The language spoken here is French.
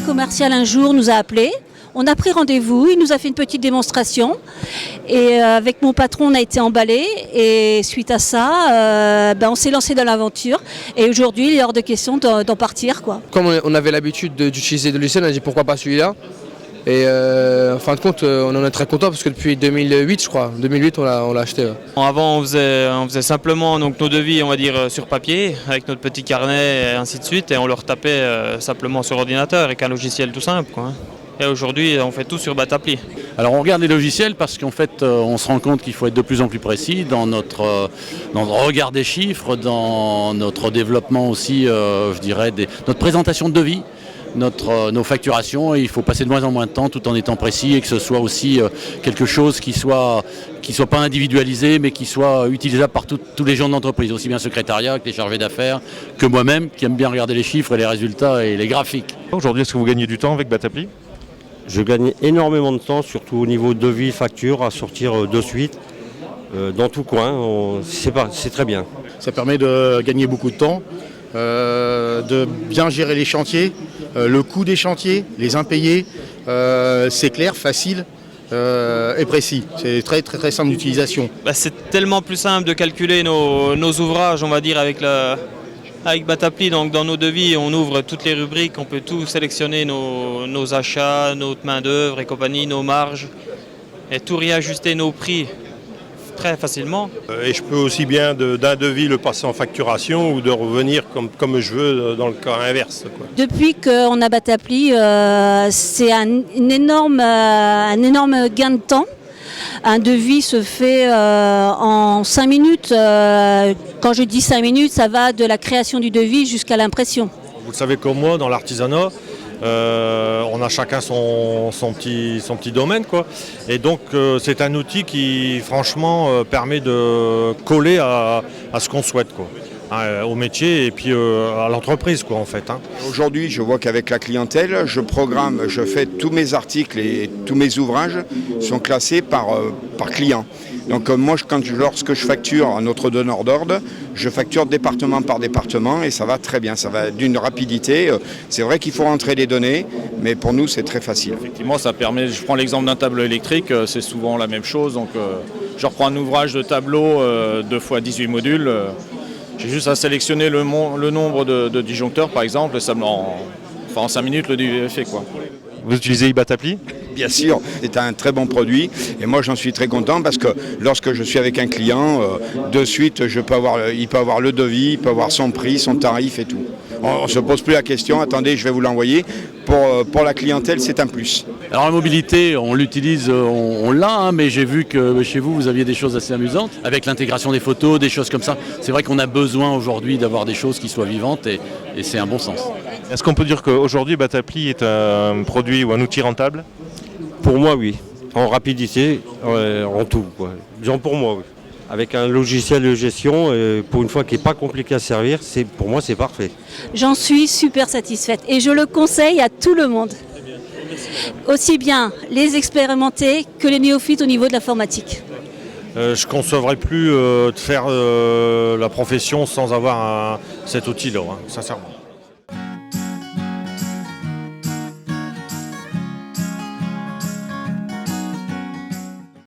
commercial un jour nous a appelés. On a pris rendez-vous, il nous a fait une petite démonstration et avec mon patron on a été emballés et suite à ça on s'est lancé dans l'aventure et aujourd'hui il est hors de question d'en partir, quoi. Comme on avait l'habitude d'utiliser de l'UCL, on a dit pourquoi pas celui-là et en fin de compte on en est très content parce que depuis 2008 je crois, 2008 on l'a acheté. Ouais. Avant on faisait simplement donc, nos devis on va dire sur papier avec notre petit carnet et ainsi de suite et on le retapait simplement sur ordinateur avec un logiciel tout simple, quoi. Et aujourd'hui, on fait tout sur Batappli. Alors on regarde les logiciels parce qu'en fait, on se rend compte qu'il faut être de plus en plus précis dans notre regard des chiffres, dans notre développement aussi, je dirais, notre présentation de devis, nos facturations. Et il faut passer de moins en moins de temps tout en étant précis et que ce soit aussi quelque chose qui soit pas individualisé, mais qui soit utilisable par tous les gens de l'entreprise, aussi bien le secrétariat que les chargés d'affaires, que moi-même, qui aime bien regarder les chiffres et les résultats et les graphiques. Aujourd'hui, est-ce que vous gagnez du temps avec Batappli ? Je gagne énormément de temps, surtout au niveau de devis, facture, à sortir de suite, dans tout coin, c'est très bien. Ça permet de gagner beaucoup de temps, de bien gérer les chantiers, le coût des chantiers, les impayés, c'est clair, facile et précis. C'est très très très simple d'utilisation. C'est tellement plus simple de calculer nos ouvrages, on va dire, avec Batappli, donc dans nos devis, on ouvre toutes les rubriques, on peut tout sélectionner, nos achats, notre main-d'œuvre et compagnie, nos marges, et tout réajuster nos prix très facilement. Et je peux aussi bien d'un devis le passer en facturation ou de revenir comme je veux dans le cas inverse, quoi. Depuis qu'on a Batappli, c'est un énorme gain de temps. Un devis se fait en 5 minutes. Quand je dis 5 minutes, ça va de la création du devis jusqu'à l'impression. Vous le savez comme moi, dans l'artisanat, on a chacun son petit domaine, quoi. Et donc c'est un outil qui franchement permet de coller à ce qu'on souhaite, quoi. Au métier et puis à l'entreprise, quoi, en fait. Aujourd'hui, je vois qu'avec la clientèle, je fais tous mes articles et tous mes ouvrages sont classés par client. Donc moi, lorsque je facture à notre donneur d'ordre, je facture département par département et ça va très bien, ça va d'une rapidité. C'est vrai qu'il faut rentrer les données, mais pour nous, c'est très facile. Effectivement, ça permet, je prends l'exemple d'un tableau électrique, c'est souvent la même chose. Donc je reprends un ouvrage de tableau 2 x 18 modules. J'ai juste à sélectionner le nombre de disjoncteurs, par exemple, et ça en 5 minutes, le devis est fait, quoi. Vous utilisez Batappli ? Bien sûr, c'est un très bon produit et moi j'en suis très content parce que lorsque je suis avec un client, de suite il peut avoir le devis, il peut avoir son prix, son tarif et tout. On ne se pose plus la question, attendez je vais vous l'envoyer. Pour la clientèle c'est un plus. Alors la mobilité, on l'utilise, on l'a, mais j'ai vu que chez vous aviez des choses assez amusantes avec l'intégration des photos, des choses comme ça. C'est vrai qu'on a besoin aujourd'hui d'avoir des choses qui soient vivantes et c'est un bon sens. Est-ce qu'on peut dire qu'aujourd'hui Batappli est un produit ou un outil rentable ? Pour moi, oui. En rapidité, en tout, quoi. Disons pour moi, oui. Avec un logiciel de gestion, pour une fois qui n'est pas compliqué à servir, pour moi c'est parfait. J'en suis super satisfaite et je le conseille à tout le monde. Aussi bien les expérimentés que les néophytes au niveau de l'informatique. Je ne concevrais plus de faire la profession sans avoir cet outil-là, sincèrement.